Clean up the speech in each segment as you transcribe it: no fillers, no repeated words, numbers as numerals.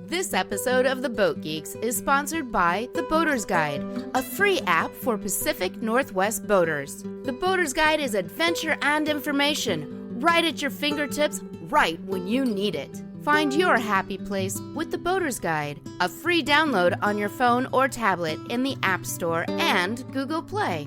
This episode of the Boat Geeks is sponsored by The Boater's Guide, a free app for Pacific Northwest boaters. The Boater's Guide is adventure and information, right at your fingertips, right when you need it. Find your happy place with The Boater's Guide, a free download on your phone or tablet in the App Store and Google Play.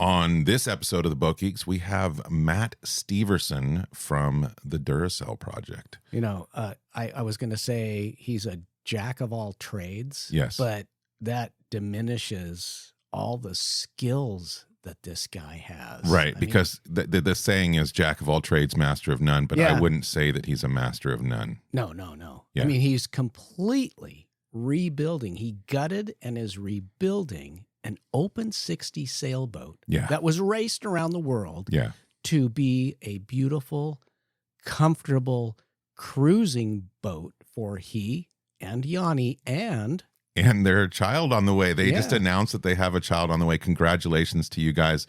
On this episode of the Boat Geeks, we have Matt Steverson from the Duracell Project. You know, I was going to say he's a jack of all trades. Yes. But that diminishes all the skills that this guy has. Right, because the saying is jack of all trades, master of none, but I wouldn't say that he's a master of none. No. Yeah. I mean, he's completely rebuilding. He gutted and is rebuilding an open 60 sailboat that was raced around the world to be a beautiful, comfortable cruising boat for he and Yanni and their child on the way. They just announced that they have a child on the way. Congratulations to you guys.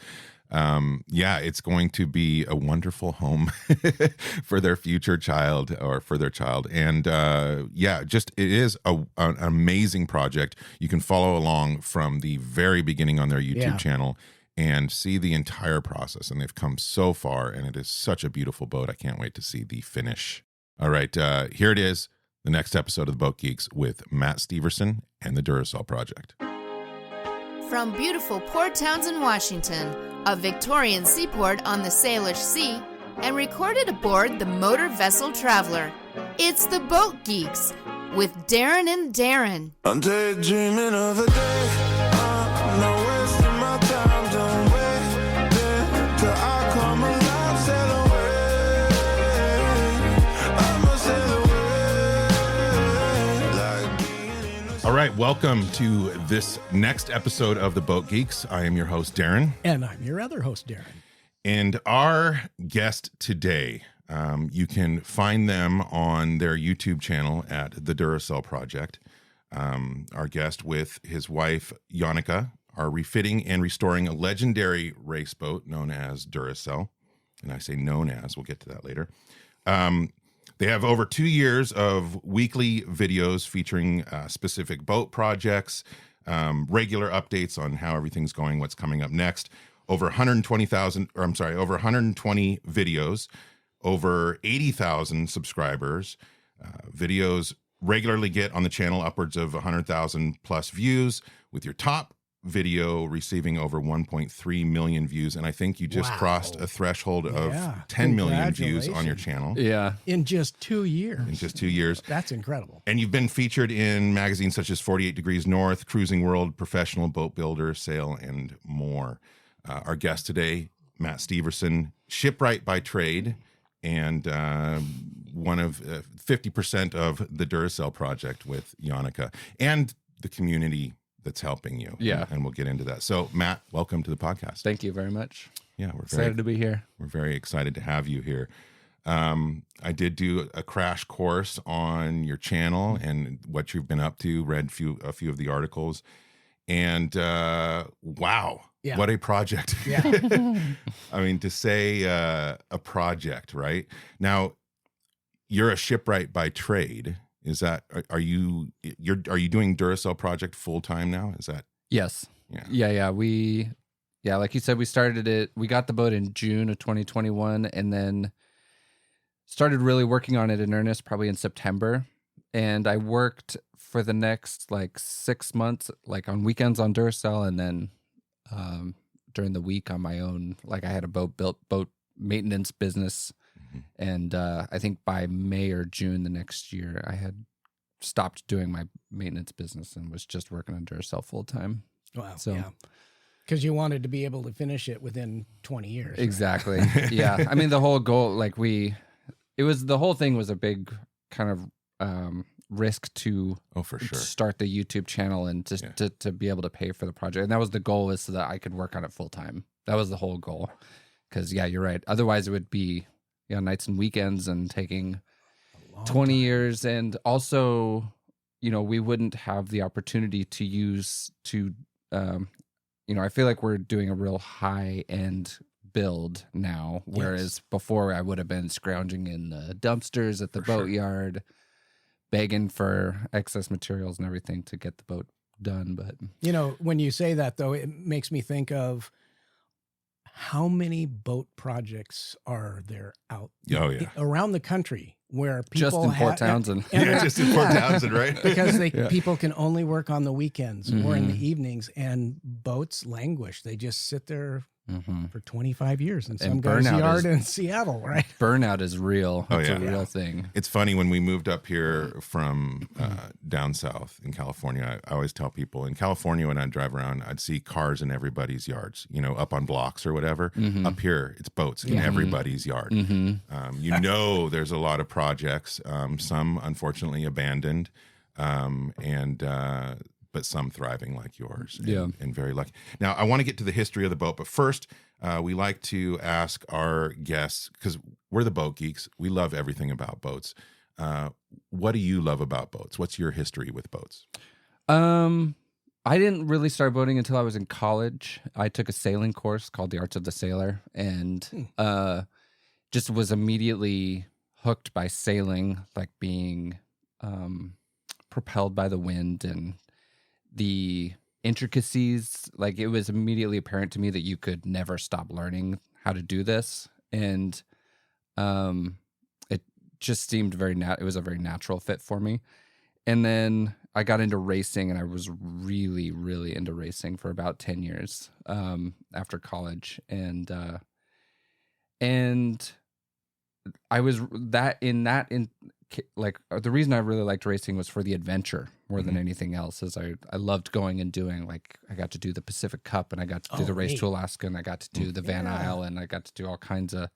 It's going to be a wonderful home for their future child or for their child. And it is an amazing project. You can follow along from the very beginning on their YouTube channel and see the entire process. And they've come so far, and it is such a beautiful boat. I can't wait to see the finish. All right, here it is, the next episode of the Boat Geeks with Matt Steverson and the Duracell Project. From beautiful Port Townsend, Washington, a Victorian seaport on the Salish Sea, and recorded aboard the motor vessel Traveler, it's the Boat Geeks with Darren and Daeron. I'm daydreaming of a day. I'm not wasting my time. Don't wait there till I come alive. Sail away. I'ma sail away. Like being in the All right, welcome to this next episode of the Boat Geeks. I am your host, Darren. And I'm your other host, Darren. And our guest today, you can find them on their YouTube channel at the Duracell Project. Our guest with his wife, Janneke, are refitting and restoring a legendary race boat known as Duracell. And I say known as, we'll get to that later. They have over 2 years of weekly videos featuring specific boat projects, regular updates on how everything's going, what's coming up next. Over 120 videos, over 80,000 subscribers. Videos regularly get on the channel upwards of 100,000 plus views, with your top video receiving over 1.3 million views. And I think you just crossed a threshold of 10 million views on your channel. Yeah. In just 2 years. That's incredible. And you've been featured in magazines such as 48 Degrees North, Cruising World, Professional Boat Builder, Sail, and more. Our guest today, Matt Steverson, Shipwright by trade, and one of 50% of the Duracell Project with Janneke, and the community that's helping you. Yeah. And we'll get into that. So, Matt, welcome to the podcast. Thank you very much. Yeah, we're Excited to be here. We're very excited to have you here. I did do a crash course on your channel and what you've been up to, read a few of the articles, and wow. Yeah. What a project. Yeah. I mean, to say a project, right? Now, you're a shipwright by trade. Is that, are you doing Duracell Project full time now? Is that? Yes. Yeah. Like you said, we started it, we got the boat in June of 2021 and then started really working on it in earnest probably in September. And I worked for the next 6 months, on weekends on Duracell, and then during the week on my own. I had a boat maintenance business, and I think by May or June the next year I had stopped doing my maintenance business and was just working on Duracell full time. Wow. So because you wanted to be able to finish it within 20 years. Exactly. Right? Yeah. I mean, the whole goal, the whole thing was a big kind of risk to for sure start the YouTube channel and just to be able to pay for the project. And that was the goal, is so that I could work on it full time. That was the whole goal. Because you're right. Otherwise it would be nights and weekends and taking 20 years. And also, we wouldn't have the opportunity to use I feel like we're doing a real high end build now, whereas before I would have been scrounging in the dumpsters at the boatyard, begging for excess materials and everything to get the boat done. But when you say that, though, it makes me think of how many boat projects are there out around the country where people just in Port Townsend. Just in Port Townsend, right? Because people can only work on the weekends or in the evenings, and boats languish. They just sit there for 25 years in some guy's yard in Seattle, right? Burnout is real. It's a real thing. It's funny, when we moved up here from down south in California, I always tell people in California, when I drive around, I'd see cars in everybody's yards, up on blocks or whatever. Up here, it's boats in everybody's yard. There's a lot of projects, some unfortunately abandoned, but some thriving like yours, and very lucky. Now, I want to get to the history of the boat, but first, we like to ask our guests, because we're the Boat Geeks, we love everything about boats. What do you love about boats? What's your history with boats? I didn't really start boating until I was in college. I took a sailing course called The Arts of the Sailor, and just was immediately hooked by sailing, like being propelled by the wind and the intricacies. Like, it was immediately apparent to me that you could never stop learning how to do this. And it just seemed it was a very natural fit for me. And then I got into racing, and I was really, really into racing for about 10 years after college. And I was the reason I really liked racing was for the adventure more than anything else. Is I loved going and doing, like, I got to do the Pacific Cup, and I got to do the race to Alaska, and I got to do the Van Isle, and I got to do all kinds of,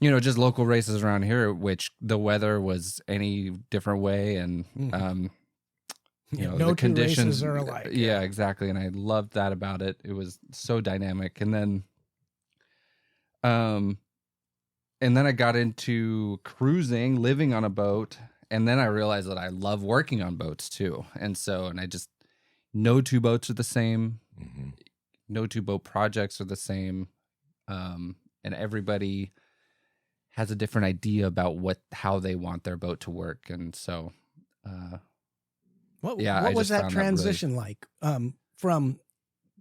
just local races around here, which the weather was any different way. And, no the conditions races are alike. Yeah, exactly. And I loved that about it. It was so dynamic. And then, I got into cruising, living on a boat. And then I realized that I love working on boats too. And I just, no two boats are the same. No two boat projects are the same. And everybody has a different idea about how they want their boat to work. And so, what was that transition like from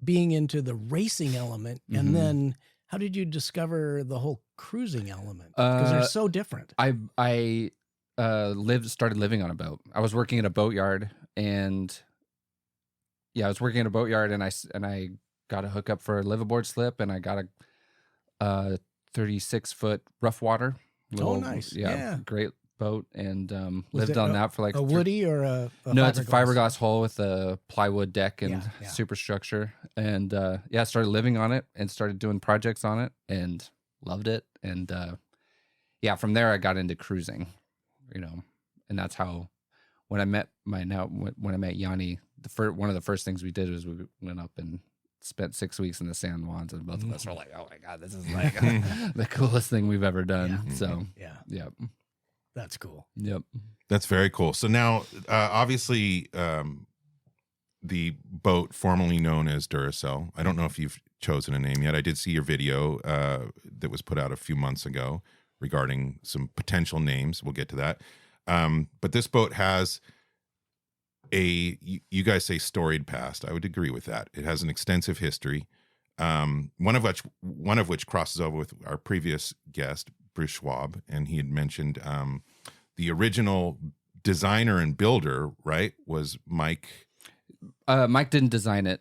being into the racing element, and then how did you discover the whole cruising element? Because they're so different. I started living on a boat. I was working at a boatyard, and I got a hookup for a liveaboard slip, and I got a 36-foot rough water. Nice. Yeah, great boat, and lived on that for like a woody or a no, it's a fiberglass hull with a plywood deck and superstructure. And started living on it and started doing projects on it and loved it. And from there I got into cruising, and that's how when I met Yanni, one of the first things we did was we went up and spent 6 weeks in the San Juans, and both of us were like, oh my God, this is like the coolest thing we've ever done. Yeah. So yeah. That's cool. Yep. That's very cool. So now, obviously, the boat formerly known as Duracell, I don't know if you've chosen a name yet. I did see your video that was put out a few months ago regarding some potential names. We'll get to that. But this boat has you guys say storied past. I would agree with that. It has an extensive history. One of which crosses over with our previous guest, Bruce Schwab, and he had mentioned the original designer and builder, right, was Mike. Mike didn't design it.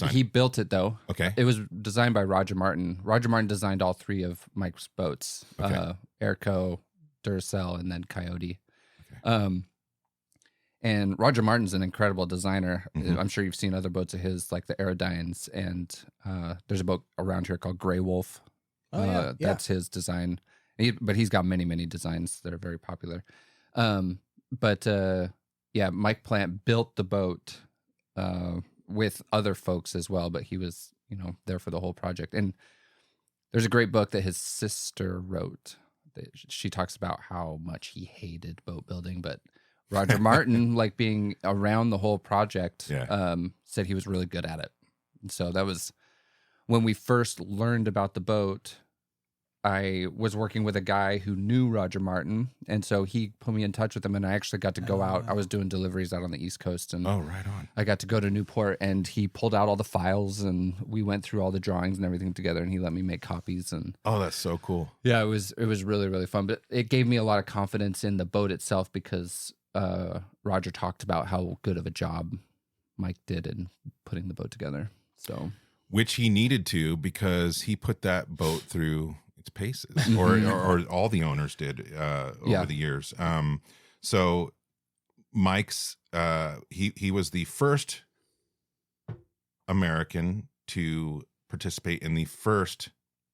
He built it though. Okay. It was designed by Roger Martin. Roger Martin designed all three of Mike's boats: Airco, Duracell, and then Coyote. Okay. And Roger Martin's an incredible designer. I'm sure you've seen other boats of his, like the Aerodynes, and there's a boat around here called Gray Wolf. That's his design. But he's got many, many designs that are very popular. Mike Plant built the boat with other folks as well, but he was, there for the whole project. And there's a great book that his sister wrote. She talks about how much he hated boat building, but Roger Martin, like being around the whole project, said he was really good at it. And so that was when we first learned about the boat. I was working with a guy who knew Roger Martin, and so he put me in touch with him, and I actually got to go out. I was doing deliveries out on the East Coast, and right on. I got to go to Newport, and he pulled out all the files, and we went through all the drawings and everything together, and he let me make copies. And that's so cool. Yeah, it was really, really fun, but it gave me a lot of confidence in the boat itself because Roger talked about how good of a job Mike did in putting the boat together. So, which he needed to, because he put that boat through its paces, or all the owners did over the years. So Mike's he was the first American to participate in the first,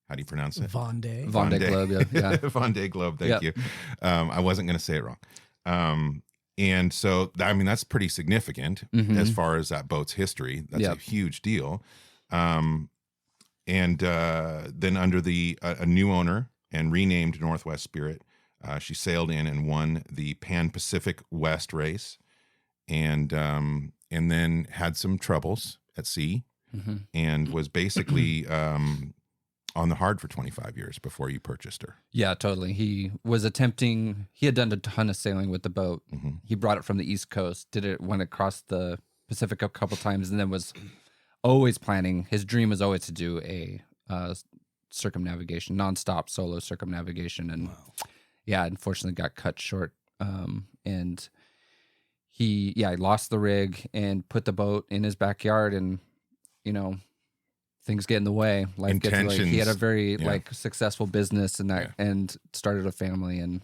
how do you pronounce it? Vendée Globe, yeah. Vendée Globe, thank you. I wasn't going to say it wrong. And so, I mean, that's pretty significant as far as that boat's history. That's a huge deal. And then under a new owner and renamed Northwest Spirit, she sailed in and won the Pan Pacific West race, and then had some troubles at sea, and was basically on the hard for 25 years before you purchased her. Yeah, totally. He had done a ton of sailing with the boat. He brought it from the East Coast, went across the Pacific a couple times, and then was always planning. His dream was always to do a circumnavigation, nonstop solo circumnavigation, and unfortunately got cut short. And he lost the rig and put the boat in his backyard, and things get in the way. Life gets in the way. He had a very successful business and started a family, and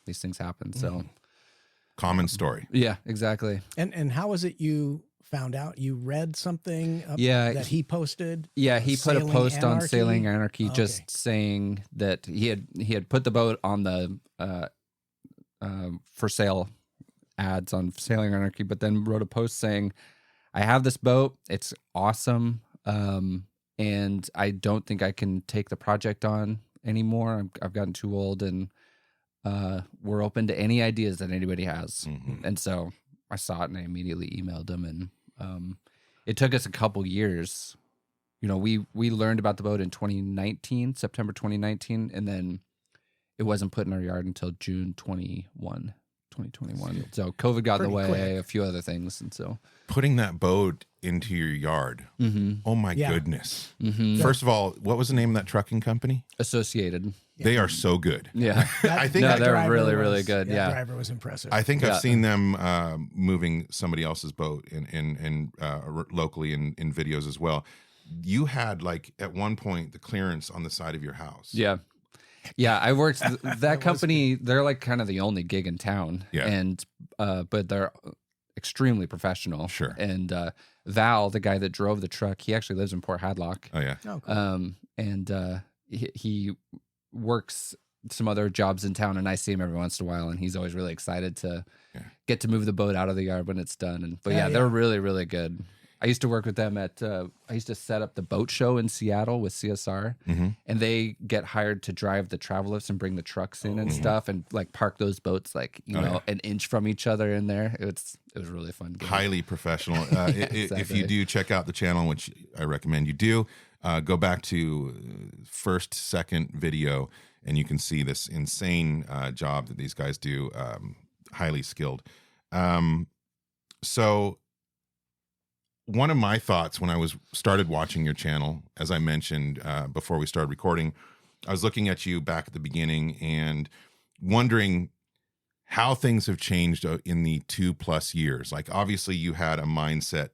these things happen. So common story. Yeah, exactly. And how was it you found out? You read something that he posted? Yeah, he put a post on Sailing Anarchy just saying that he had put the boat on the for sale ads on Sailing Anarchy, but then wrote a post saying, I have this boat, it's awesome, and I don't think I can take the project on anymore. I've gotten too old, and we're open to any ideas that anybody has. And so I saw it and I immediately emailed him, and it took us a couple years. We learned about the boat in September 2019, and then it wasn't put in our yard until June 2021. So COVID got in the way, quick. A few other things, and so putting that boat into your yard. Oh my goodness! First of all, what was the name of that trucking company? Associated. They are so good. Yeah, I think they're really, really good. Yeah, the driver was impressive. I think I've seen them moving somebody else's boat in locally in videos as well. You had at one point the clearance on the side of your house. Yeah, I worked that company. They're kind of the only gig in town. Yeah, and but they're extremely professional. Sure. And Val, the guy that drove the truck, he actually lives in Port Hadlock. Oh yeah. Oh, cool. And he works some other jobs in town, and I see him every once in a while, and he's always really excited to get to move the boat out of the yard when it's done. But they're really, really good. I used to work with them I used to set up the boat show in Seattle with CSR, and they get hired to drive the travel lifts and bring the trucks in and stuff, and park those boats an inch from each other in there. It was really fun. Highly professional. Exactly. If you do check out the channel, which I recommend you do, go back to second video, and you can see this insane job that these guys do. Highly skilled. So one of my thoughts when I started watching your channel, as I mentioned before we started recording, I was looking at you back at the beginning and wondering how things have changed in the 2+ years. Obviously you had a mindset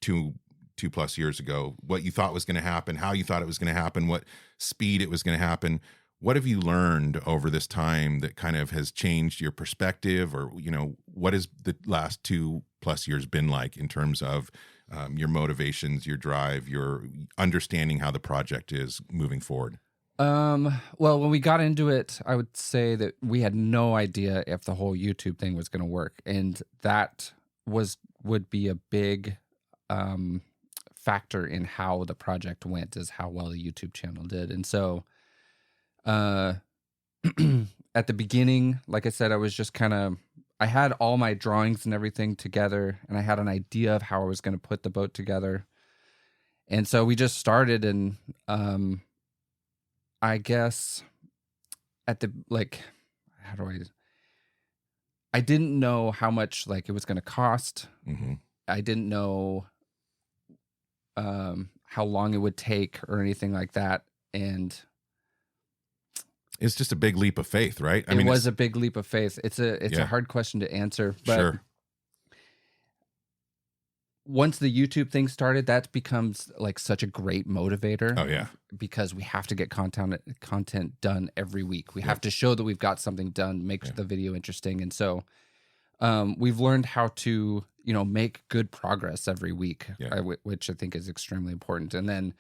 2+ years ago, what you thought was going to happen, how you thought it was going to happen, what speed it was going to happen. What have you learned over this time that kind of has changed your perspective, or, what has the last 2+ years been like in terms of your motivations, your drive, your understanding how the project is moving forward? Well, when we got into it, I would say that we had no idea if the whole YouTube thing was going to work. And that would be a big factor in how the project went, is how well the YouTube channel did. And so at the beginning, like I said, I was just I had all my drawings and everything together, and I had an idea of how I was going to put the boat together. And so we just started, and I guess at the, I didn't know how much like it was going to cost. Mm-hmm. I didn't know how long it would take or anything like that. And it's just a big leap of faith, right? It was a big leap of faith. It's a hard question to answer, but sure. Once the YouTube thing started, that becomes like such a great motivator. Oh yeah. Because we have to get content done every week. We have to show that we've got something done, make the video interesting. And so we've learned how to, make good progress every week, which I think is extremely important. And then,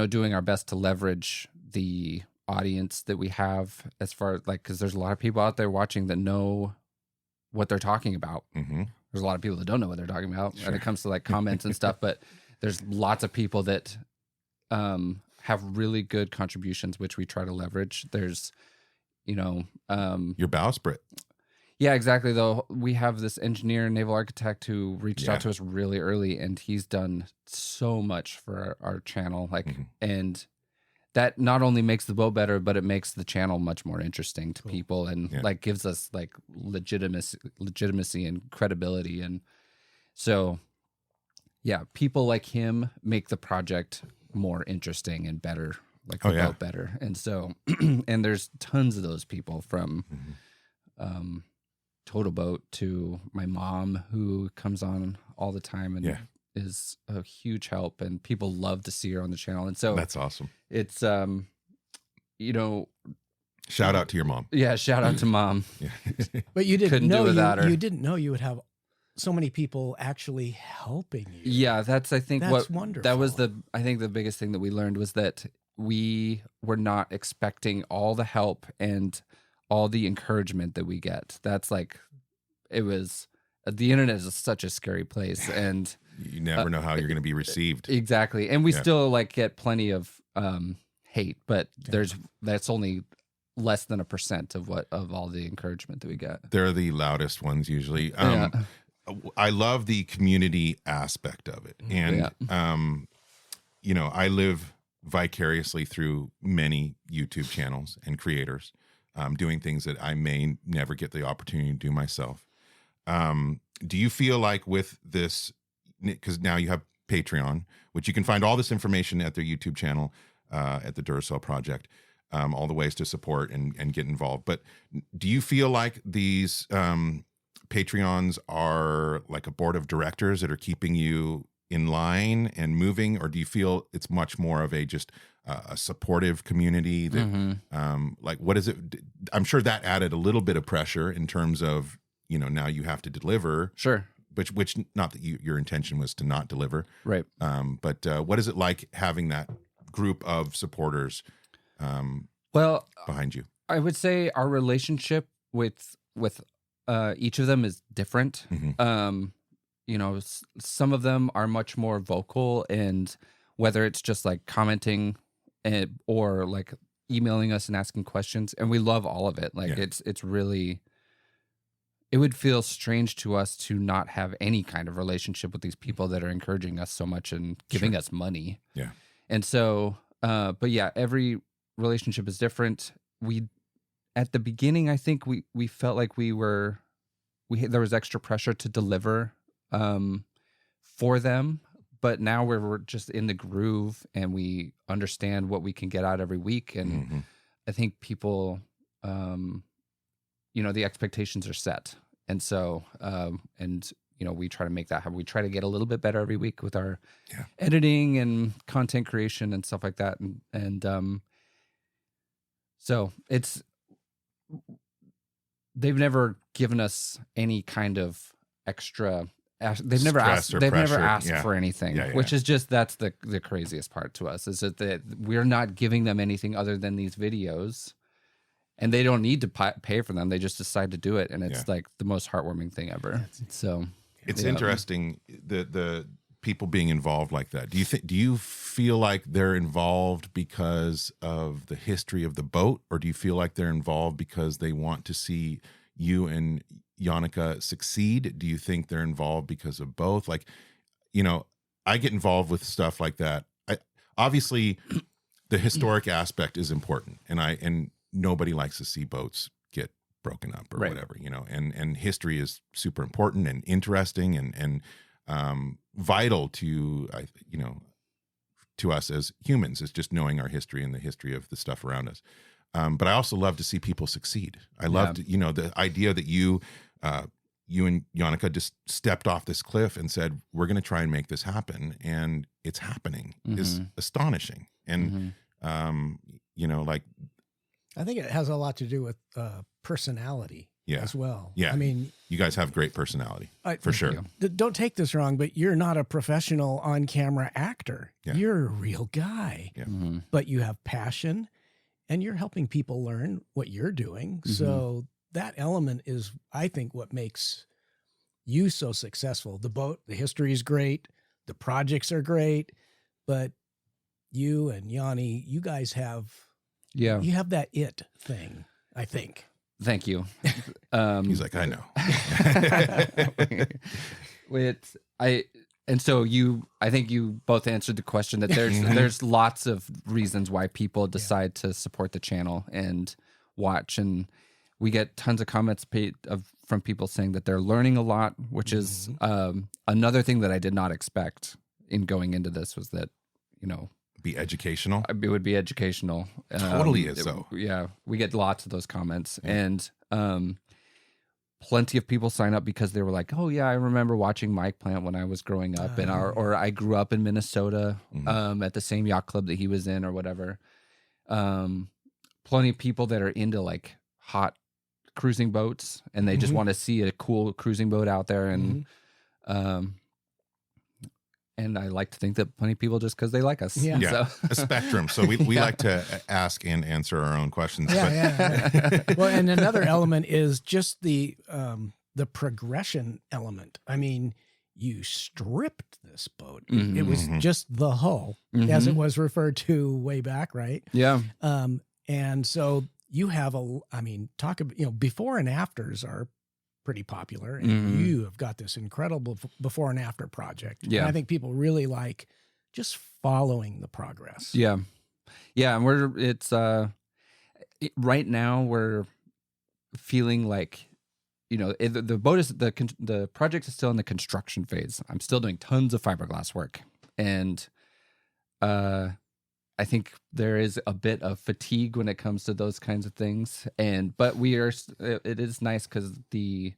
doing our best to leverage the audience that we have as far as because there's a lot of people out there watching that know what they're talking about. Mm-hmm. There's a lot of people that don't know what they're talking about when it comes to like comments and stuff, but there's lots of people that have really good contributions, which we try to leverage. There's, your bowsprit. Yeah, exactly. Though we have this engineer, naval architect who reached out to us really early, and he's done so much for our channel. And that not only makes the boat better, but it makes the channel much more interesting to people, and gives us like legitimacy and credibility. And so, people like him make the project more interesting and better, like the boat better. And so, and there's tons of those people from, Total Boat to my mom, who comes on all the time and is a huge help, and people love to see her on the channel. And so that's awesome. It's, shout out to your mom. Yeah. Shout out to mom. But you didn't Couldn't know do without her. You didn't know you would have so many people actually helping you. Yeah. That's, I think that's wonderful. That was I think the biggest thing that we learned was that we were not expecting all the help and all the encouragement that we get. That's it was, the internet is such a scary place, and you never know how you're going to be received. Exactly. And we still get plenty of hate, but that's only less than 1% of all the encouragement that we get. They're the loudest ones usually. I love the community aspect of it. And, I live vicariously through many YouTube channels and creators, doing things that I may never get the opportunity to do myself. Do you feel like with this, because now you have Patreon, which you can find all this information at their YouTube channel, at the Duracell Project, all the ways to support and get involved. But do you feel like these Patreons are like a board of directors that are keeping you in line and moving, or do you feel it's much more of a supportive community that what is it? I'm sure that added a little bit of pressure in terms of, now you have to deliver. Sure. Which not that your intention was to not deliver. Right. But what is it like having that group of supporters behind you? I would say our relationship with each of them is different. Mm-hmm. Some of them are much more vocal, and whether it's just commenting or emailing us and asking questions, and we love all of it. It's really, it would feel strange to us to not have any kind of relationship with these people that are encouraging us so much and giving us money. Yeah. And so, but yeah, every relationship is different. At the beginning, I think we felt like there was extra pressure to deliver for them, but now we're just in the groove and we understand what we can get out every week. And I think people, the expectations are set. And so, we try to make that happen. We try to get a little bit better every week with our editing and content creation and stuff like that. And so they've never given us any kind of extra. They've never asked for anything, which is that's the craziest part to us, is that we're not giving them anything other than these videos, and they don't need to pay for them. They just decide to do it, and it's the most heartwarming thing ever. So it's interesting the people being involved like that. Do you feel like they're involved because of the history of the boat, or do you feel like they're involved because they want to see you and Janneke succeed? Do you think they're involved because of both? I get involved with stuff like that. Obviously the historic aspect is important, and nobody likes to see boats get broken up or whatever, you know, and history is super important and interesting and vital to, you know, to us as humans, is just knowing our history and the history of the stuff around us. But I also love to see people succeed. I loved, you know, the idea that you and Janneke just stepped off this cliff and said, we're going to try and make this happen. And it's happening is astonishing. And, you know, like, I think it has a lot to do with personality as well. Yeah. I mean, you guys have great personality for sure. Don't take this wrong, but you're not a professional on-camera actor. Yeah. You're a real guy, but you have passion and you're helping people learn what you're doing. So that element is, I think, what makes you so successful. The boat, the history is great. The projects are great, but you and Yanni, you guys have, you have that it thing, I think. Thank you. He's like, I know. I think you both answered the question that there's lots of reasons why people decide to support the channel and watch, and we get tons of comments from people saying that they're learning a lot, which is another thing that I did not expect in going into this, was that, you know, be educational. It would be educational. Totally is so. Yeah, we get lots of those comments, and plenty of people sign up because they were like, "Oh yeah, I remember watching Mike Plant when I was growing up, or I grew up in Minnesota at the same yacht club that he was in, or whatever." Plenty of people that are into like hot cruising boats, and they just want to see a cool cruising boat out there, and and I like to think that plenty of people just because they like us. Yeah. So. A spectrum. So we like to ask and answer our own questions. Well, and another element is just the progression element. I mean, you stripped this boat. It was just the hull, as it was referred to way back, right? Yeah. And so you have talk about, you know, before and afters are pretty popular, and you have got this incredible before and after project. Yeah. And I think people really like just following the progress. Yeah. Yeah. And right now we're feeling like, you know, the boat is, the project is still in the construction phase. I'm still doing tons of fiberglass work, and I think there is a bit of fatigue when it comes to those kinds of things. But it is nice because the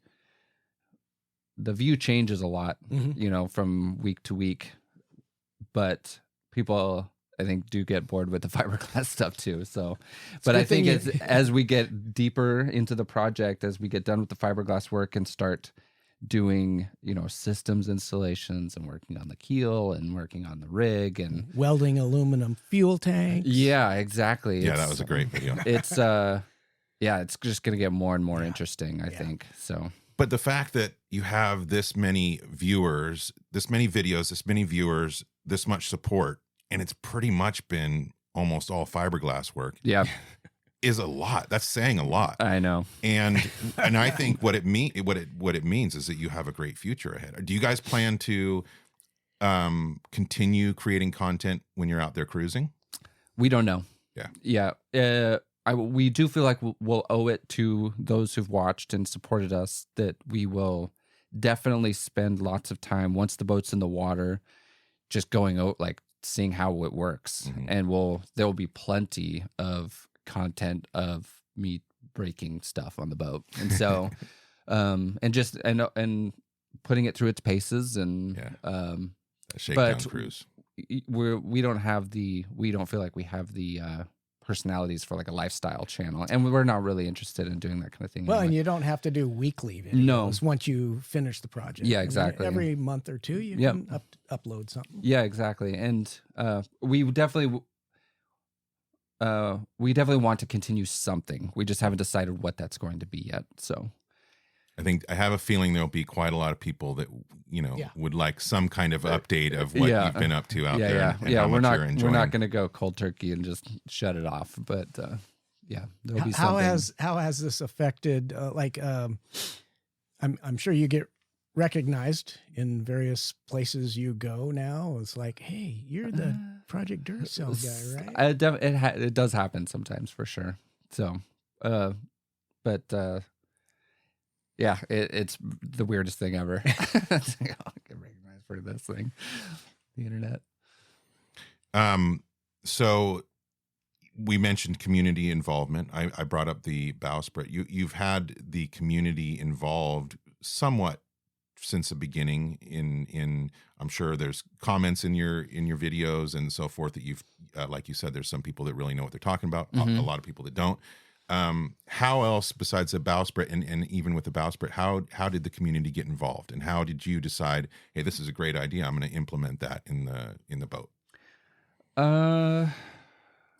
view changes a lot, you know, from week to week, but people, I think, do get bored with the fiberglass stuff too. So, but I think as we get deeper into the project, as we get done with the fiberglass work and start doing, you know, systems installations and working on the keel and working on the rig and welding aluminum fuel tanks. Yeah, exactly. Yeah, that was a great video. It's it's just going to get more and more interesting, I think. So, but the fact that you have this many viewers, this many videos, this many viewers, this much support, and it's pretty much been almost all fiberglass work. Yeah. Is a lot. That's saying a lot. I know. And I think what it means is that you have a great future ahead. Do you guys plan to continue creating content when you're out there cruising? We don't know. Yeah. Yeah. We do feel like we'll owe it to those who've watched and supported us that we will definitely spend lots of time once the boat's in the water, just going out, like seeing how it works. And there will be plenty of content of me breaking stuff on the boat, and so and putting it through its paces, and a shakedown cruise. We don't feel like we have the personalities for like a lifestyle channel, and we're not really interested in doing that kind of thing. Well, and you don't have to do weekly videos once you finish the project. Yeah, exactly. Every month or two you can upload something. Yeah, exactly. And we definitely want to continue something. We just haven't decided what that's going to be yet. So I have a feeling there'll be quite a lot of people that, you know, would like some kind of update of what you've been up to out there. And how much you're enjoying. We're not going to go cold turkey and just shut it off. But there'll be something. How has this affected? I'm sure you get recognized in various places you go now. It's like, hey, you're the Project Duracell guy, right? It does happen sometimes for sure. So, yeah, it's the weirdest thing ever. It's like, oh, I get recognized for this thing, the internet. So we mentioned community involvement. I brought up the bowsprit. You've had the community involved somewhat since the beginning. In I'm sure there's comments in your videos and so forth that you've like you said, there's some people that really know what they're talking about. Mm-hmm. A lot of people that don't. How else besides the bowsprit and even with the bowsprit, how did the community get involved, and how did you decide, hey, this is a great idea, I'm going to implement that in the boat?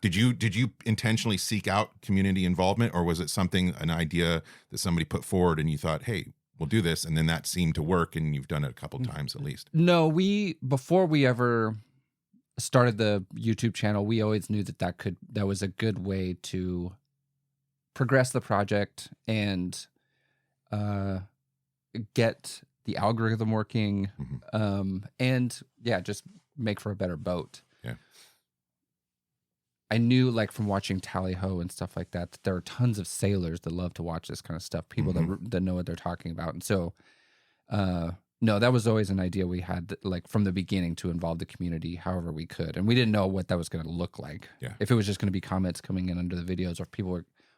Did you intentionally seek out community involvement, or was it an idea that somebody put forward and you thought, hey, we'll do this, and then that seemed to work and you've done it a couple times at least? No, before we ever started the YouTube channel, we always knew that was a good way to progress the project and get the algorithm working, and just make for a better boat. Yeah. I knew, like, from watching Tally Ho and stuff like that there are tons of sailors that love to watch this kind of stuff, people that know what they're talking about. And so, no, that was always an idea we had, like, from the beginning, to involve the community however we could. And we didn't know what that was going to look like. Yeah. If it was just going to be comments coming in under the videos, or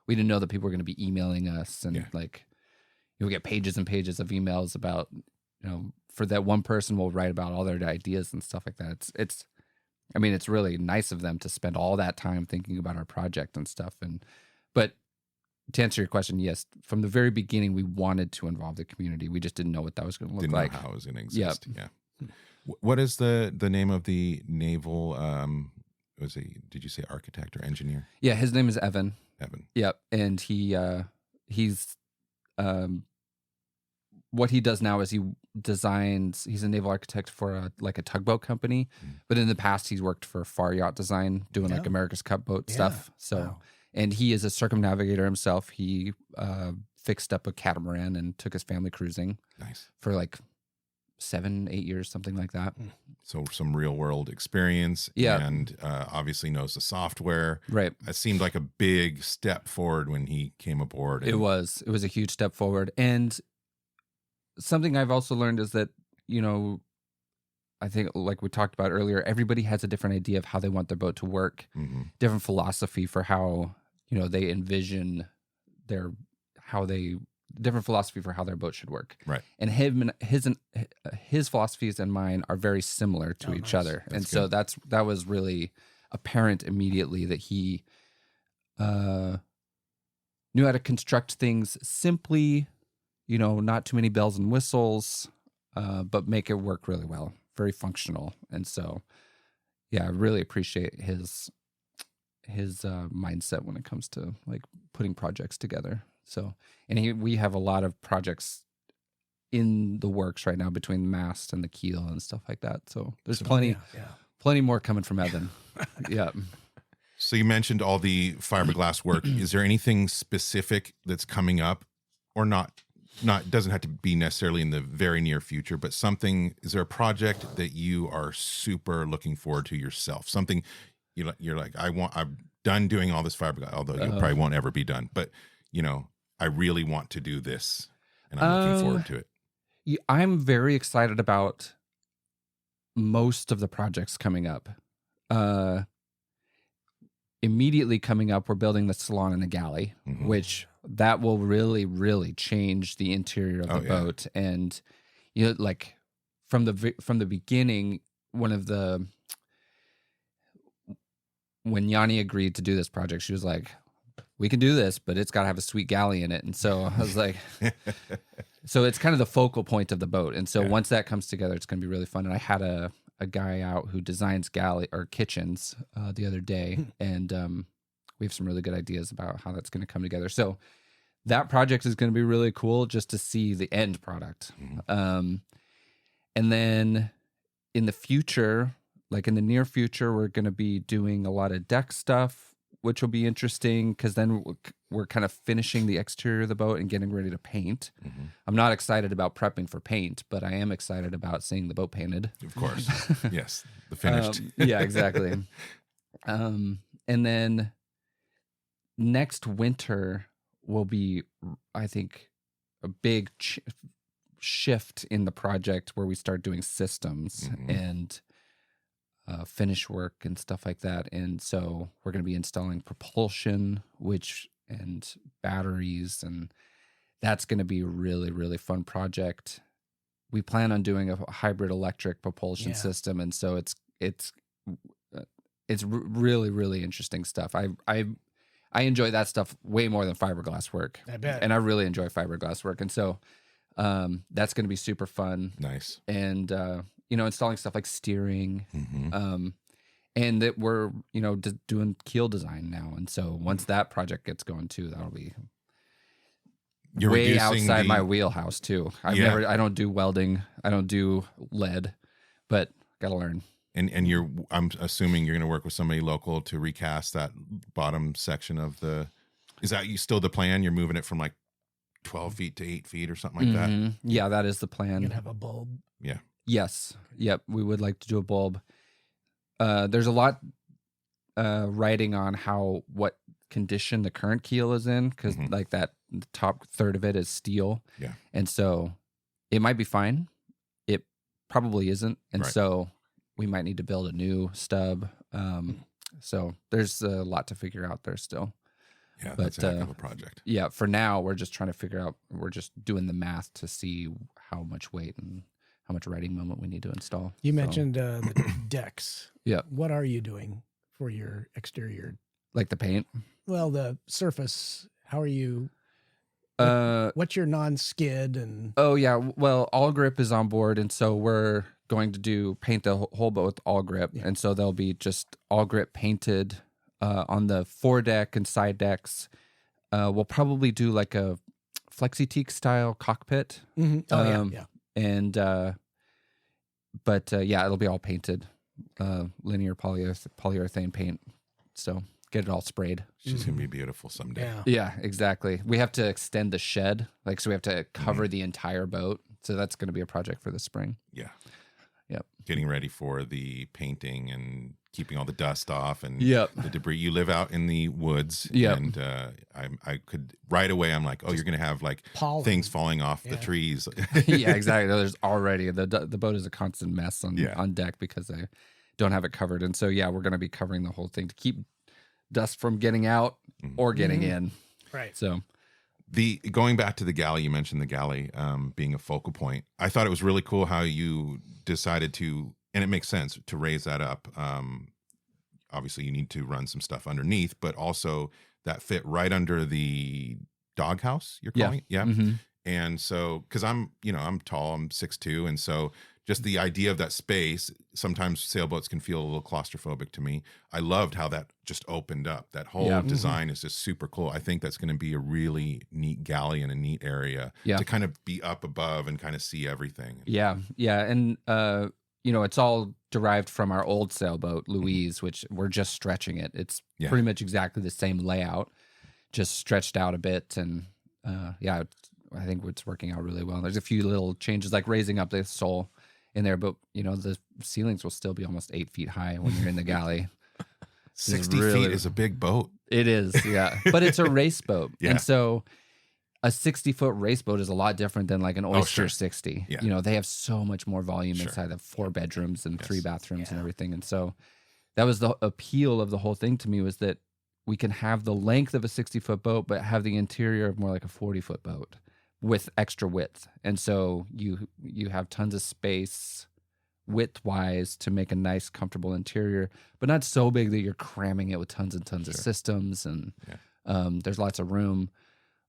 we didn't know that people were going to be emailing us, and like, you'll get pages and pages of emails about, for that one person will write about all their ideas and stuff like that. It's really nice of them to spend all that time thinking about our project and stuff. But to answer your question, yes, from the very beginning, we wanted to involve the community. We just didn't know what that was going to look like. Didn't know how it was going to exist. Yep. Yeah. What is the name of the naval, did you say architect or engineer? Yeah, his name is Evan. Yep. And he's what he does now is he's a naval architect for a tugboat company, but in the past he's worked for Far Yacht Design doing like America's Cup boat stuff. So, and he is a circumnavigator himself. He fixed up a catamaran and took his family cruising. Nice. For like 7-8 years, something like that. So some real world experience, and obviously knows the software. Right. It seemed like a big step forward when he came aboard. It was a huge step forward. And something I've also learned is that, I think, like we talked about earlier, everybody has a different idea of how they want their boat to work, different philosophy for how, they envision different philosophy for how their boat should work. Right. And his philosophies and mine are very similar to each other. That's good. So that was really apparent immediately, that he knew how to construct things simply, not too many bells and whistles, but make it work really well, very functional. And so, I really appreciate his mindset when it comes to like putting projects together. So, and we have a lot of projects in the works right now between the mast and the keel and stuff like that. So there's plenty more coming from Evan. Yeah. So you mentioned all the fiberglass work. Is there anything specific that's coming up, or not? It doesn't have to be necessarily in the very near future, but something, is there a project that you are super looking forward to yourself? Something you're like, I'm done doing all this fiberglass, although you probably won't ever be done, but I really want to do this, and I'm looking forward to it. I'm very excited about most of the projects coming up. Immediately coming up, we're building the salon and the galley, which that will really, really change the interior of the boat. And like from the beginning, when Yanni agreed to do this project, she was like, we can do this, but it's got to have a sweet galley in it. And so I was like, so it's kind of the focal point of the boat. And so once that comes together, it's going to be really fun. And I had a guy out who designs galley or kitchens the other day, and we have some really good ideas about how that's going to come together. So that project is going to be really cool just to see the end product. And then in the future, like in the near future, we're going to be doing a lot of deck stuff. which will be interesting because then we're kind of finishing the exterior of the boat and getting ready to paint. Mm-hmm. I'm not excited about prepping for paint, but I am excited about seeing the boat painted. Of course. Yes. The finished. Yeah, exactly. And then next winter will be, I think, a big shift in the project where we start doing systems and finish work and stuff like that. And so we're going to be installing propulsion, and batteries, and that's going to be a really, really fun project. We plan on doing a hybrid electric propulsion system, and so it's really, really interesting stuff. I enjoy that stuff way more than fiberglass work. I bet. And I really enjoy fiberglass work, and so that's going to be super fun. Nice. And installing stuff like steering, and that we're doing keel design now, and so once that project gets going too, that'll be way outside my wheelhouse too. I don't do welding, I don't do lead, but gotta learn. And I'm assuming you're going to work with somebody local to recast that bottom section of the. Is that still the plan? You're moving it from like 12 feet to 8 feet or something like that. Yeah, that is the plan. You're gonna have a bulb. Yeah. Yes. Yep. We would like to do a bulb. There's a lot writing on what condition the current keel is in, because like the top third of it is steel. Yeah. And so it might be fine. It probably isn't. And so we might need to build a new stub. So there's a lot to figure out there still. Yeah, that's a heck of a project. Yeah, for now, we're just trying to figure out, we're just doing the math to see how much weight and how much writing moment we need to install. You mentioned the decks. Yeah. What are you doing for your exterior? Like the paint? Well, the surface, how are you? What's your non-skid and? Oh yeah, well, All Grip is on board, and so we're going to paint the whole boat with All Grip, and so there'll be just All Grip painted on the foredeck and side decks. We'll probably do like a Flexi-Teak style cockpit. Oh yeah. And it'll be all painted, linear polyurethane paint. So get it all sprayed. She's gonna be beautiful someday. Yeah, exactly. We have to extend the shed, so we have to cover the entire boat. So that's going to be a project for the spring. Yeah. Yep. Getting ready for the painting and keeping all the dust off and the debris. You live out in the woods, and I could right away. I'm like, oh, you're going to have like pollen. Things falling off the trees. Yeah, exactly. There's already the boat is a constant mess on deck because I don't have it covered, and so we're going to be covering the whole thing to keep dust from getting out or getting in. Right. So. Going back to the galley, you mentioned the galley being a focal point. I thought it was really cool how you decided to, and it makes sense to raise that up. Obviously, you need to run some stuff underneath, but also that fit right under the doghouse. You're calling it, yeah. And so, because I'm tall, I'm 6'2", and so just the idea of that space. Sometimes sailboats can feel a little claustrophobic to me. I loved how that just opened up. That whole design is just super cool. I think that's going to be a really neat galley and a neat area to kind of be up above and kind of see everything. Yeah, and it's all derived from our old sailboat, Louise, which we're just stretching it. It's pretty much exactly the same layout, just stretched out a bit, and I think it's working out really well. There's a few little changes, like raising up the sole in there, but the ceilings will still be almost 8 feet high when you're in the galley. 60 feet is a big boat. It is, yeah. But it's a race boat. Yeah. And so a 60-foot race boat is a lot different than like an Oyster 60. Yeah. They have so much more volume inside of 4 bedrooms and 3 bathrooms and everything. And so that was the appeal of the whole thing to me, was that we can have the length of a 60-foot boat, but have the interior of more like a 40-foot boat with extra width. And so you have tons of space width-wise to make a nice, comfortable interior, but not so big that you're cramming it with tons and tons of systems. And there's lots of room,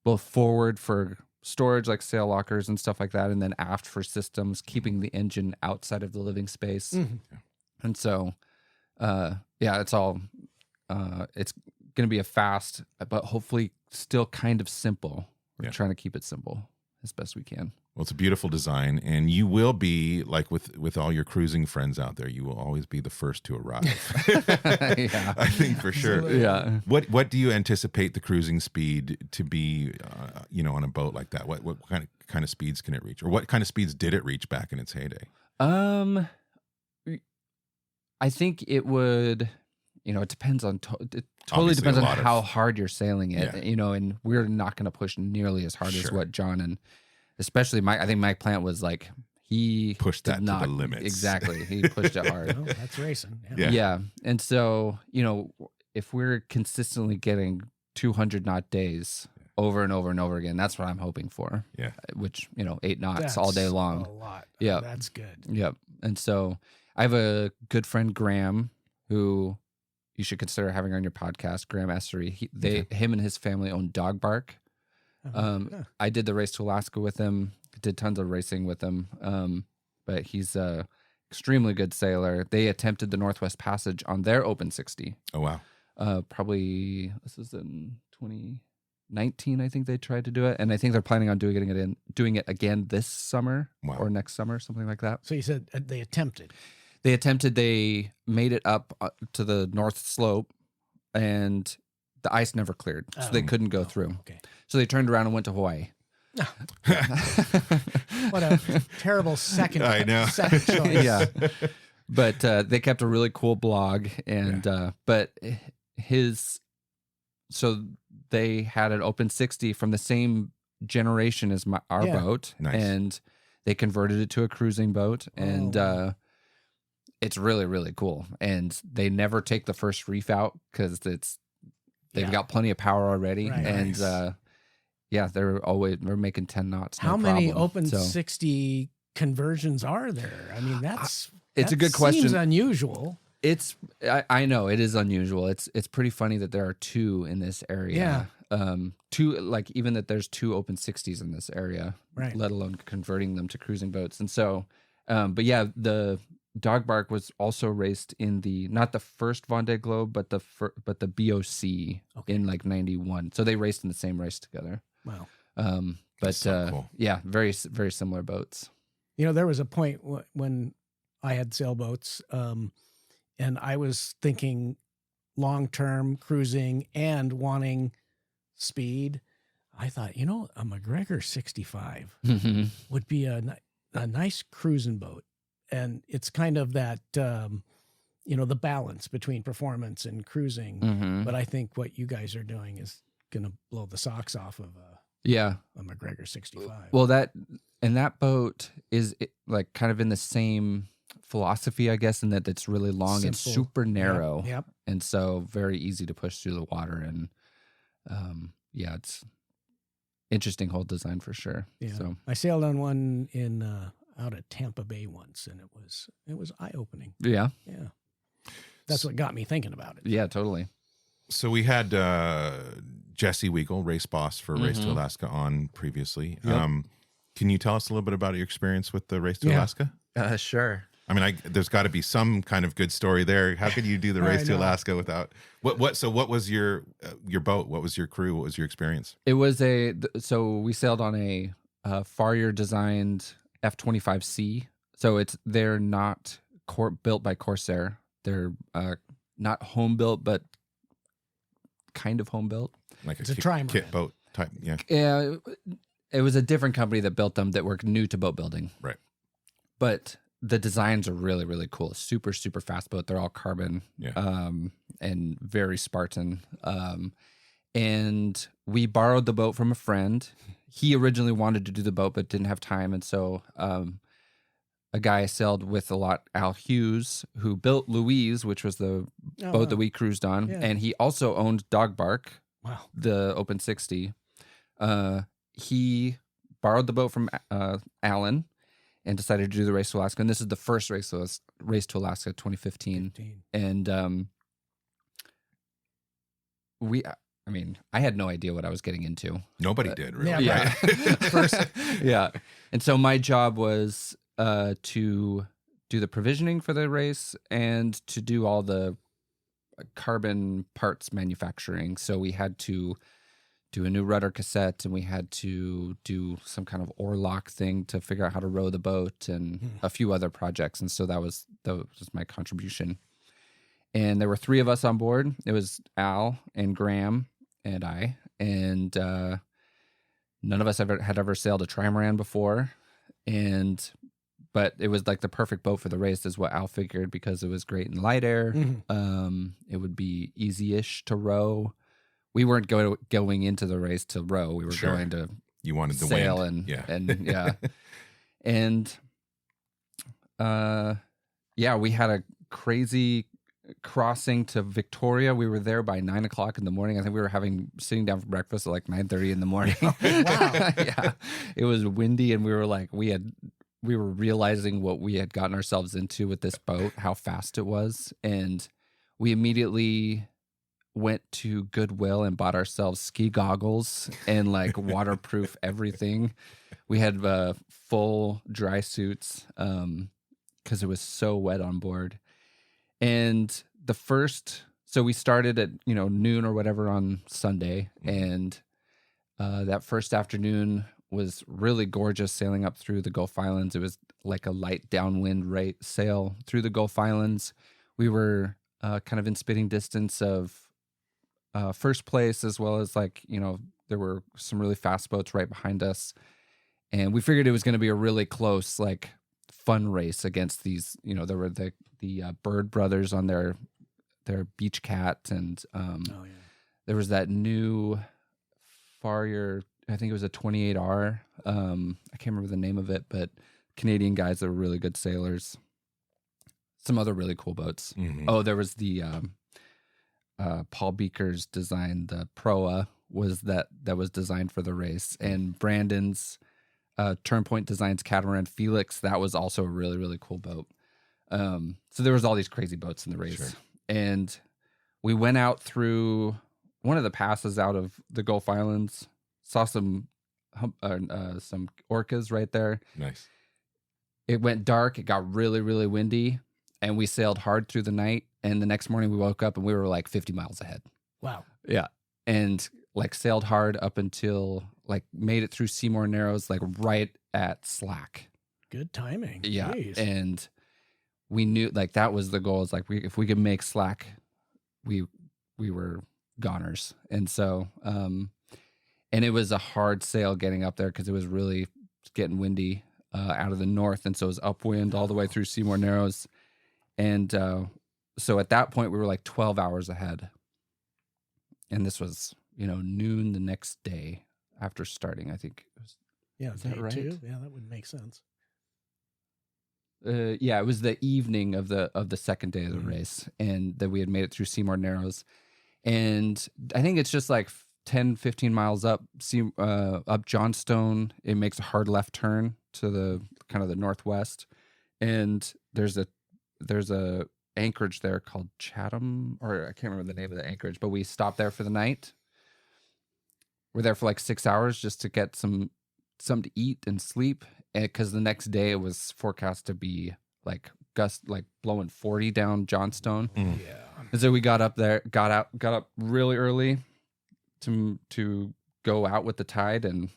both forward for storage like sail lockers and stuff like that, and then aft for systems, keeping the engine outside of the living space. And so, it's all, it's going to be a fast, but hopefully still kind of simple. We're trying to keep it simple as best we can. Well, it's a beautiful design, and you will be like with all your cruising friends out there. You will always be the first to arrive. Yeah, I think for sure. Absolutely. Yeah. What do you anticipate the cruising speed to be? On a boat like that, what kind of speeds can it reach, or what kind of speeds did it reach back in its heyday? I think it would. It depends on it totally Obviously, depends on a lot how of- hard you're sailing it. Yeah. And we're not going to push nearly as hard as Sure. what John and especially Mike. I think Mike Plant was like he Pushed did that to not the limits. Exactly, he pushed it hard. Oh, that's racing. Yeah. Yeah. And so, if we're consistently getting 200 knot days over and over and over again, that's what I'm hoping for. Yeah. Which, 8 knots That's all day long. A lot. Yeah. That's good. Yep. And so I have a good friend, Graham, who you should consider having on your podcast, Graham Essery. Him and his family own Dog Bark. I did the race to Alaska with him, did tons of racing with him. But he's a extremely good sailor. They attempted the Northwest Passage on their Open 60. Oh wow. Probably this is in 2019. I think they tried to do it, and I think they're planning on doing it again this summer or next summer, something like that. So you said they attempted. They made it up to the North Slope, and the ice never cleared, so they couldn't go through. Okay. So they turned around and went to Hawaii. What a terrible second. I know. Second choice. Yeah, but they kept a really cool blog, and so they had an Open 60 from the same generation as our boat, Nice. and they converted it to a cruising boat, and it's really, really cool. And they never take the first reef out because they've got plenty of power already, Right. and Nice. they're making 10 knots. How no many problem. Open So, 60 conversions are there? I mean, it's a good question. Seems unusual. I know it is unusual. It's pretty funny that there are 2 in this area. Yeah. 2, like even that there's 2 Open 60s in this area, Right. let alone converting them to cruising boats. And so, but yeah, the Dog Bark was also raced in not the first Vendée Globe, but the BOC in like 91. So they raced in the same race together. Wow. But That's so cool. yeah, very, very similar boats. There was a point when I had sailboats, and I was thinking long-term cruising and wanting speed. I thought, a McGregor 65 would be a nice cruising boat. And it's kind of that, the balance between performance and cruising. Mm-hmm. But I think what you guys are doing is going to blow the socks off of a McGregor 65. Well, that boat is like kind of in the same philosophy, I guess, in that it's really long and Simple. super narrow. Yep. And so very easy to push through the water. And it's interesting whole design for sure. Yeah. So I sailed on one in out at Tampa Bay once, and it was eye-opening. yeah. Yeah. That's what got me thinking about it. Yeah, totally. So we had Jesse Weigel, race boss for Race to Alaska, on previously. Yep. Can you tell us a little bit about your experience with the Race to Yeah. Alaska? Sure. I mean, there's got to be some kind of good story there. How could you do the I Race to know. Alaska without what? So what was your boat? What was your crew? What was your experience? It was so we sailed on a Farrier designed F-25C. So they're not built by Corsair. They're not home built, but kind of home built. Like It's a kit trimaran. boat type. Yeah. Yeah, it was a different company that built them that were new to boat building. Right. But the designs are really, really cool. Super, super fast boat. They're all carbon, and very Spartan. And we borrowed the boat from a friend. He originally wanted to do the boat, but didn't have time. And so a guy I sailed with a lot, Al Hughes, who built Louise, which was the boat that we cruised on. Yeah. And he also owned Dog Bark, Wow. the Open 60. He borrowed the boat from Alan and decided to do the Race to Alaska. And this is the first Race to Alaska, 2015. 15. And I had no idea what I was getting into. Nobody did really. yeah, right? Yeah. And so my job was to do the provisioning for the race and to do all the carbon parts manufacturing. So we had to do a new rudder cassette, and we had to do some kind of oar lock thing to figure out how to row the boat, and a few other projects. And so that was my contribution. And there were 3 of us on board. It was Al and Graham and I, and none of us had ever sailed a trimaran before. But it was like the perfect boat for the race, is what Al figured, because it was great in light air. It would be easy-ish to row. We weren't going into the race to row. We were going to you wanted the sail wind. And we had a crazy crossing to Victoria. We were there by 9 o'clock in the morning. I think we were sitting down for breakfast at like 9:30 in the morning. Wow. Yeah, it was windy, and we were realizing what we had gotten ourselves into with this boat, how fast it was, and we immediately went to Goodwill and bought ourselves ski goggles and like waterproof everything. We had full dry suits because it was so wet on board. And so we started at noon or whatever on Sunday, and that first afternoon was really gorgeous, sailing up through the Gulf Islands. It was like a light downwind rate sail through the Gulf Islands. We were kind of in spitting distance of first place, as well as there were some really fast boats right behind us, and we figured it was going to be a really close, like, fun race against these. There were the Bird brothers on their Beach Cat, and there was that new Farrier, I think it was a 28R. I can't remember the name of it, but Canadian guys that were really good sailors. Some other really cool boats. Oh, there was the Paul Beaker's design, the Proa that was designed for the race, and Brandon's Turnpoint Designs catamaran Felix, that was also a really, really cool boat. So there was all these crazy boats in the race. Sure. And we went out through one of the passes out of the Gulf Islands, saw some orcas right there. Nice. It went dark. It got really, really windy, and we sailed hard through the night. And the next morning we woke up and we were like 50 miles ahead. Wow. Yeah. And like sailed hard up until made it through Seymour Narrows, like right at slack. Good timing. Yeah. Jeez. And we knew that was the goal. It's like if we could make slack, we were goners. And so, and it was a hard sail getting up there because it was really getting windy out of the north. And so it was upwind all the way through Seymour Narrows. And so at that point we were like 12 hours ahead. And this was, noon the next day after starting, I think it was. Yeah, is that right? 2? Yeah, that would make sense. Yeah, it was the evening of the second day of the race, and that we had made it through Seymour Narrows. And I think it's just like 10, 15 miles up Johnstone. It makes a hard left turn to the kind of the northwest, and there's a anchorage there called Chatham, or I can't remember the name of the anchorage, but we stopped there for the night. We're there for like 6 hours just to get some to eat and sleep, because the next day it was forecast to be like blowing 40 down Johnstone. Yeah. And so we got up there, got up really early to go out with the tide, and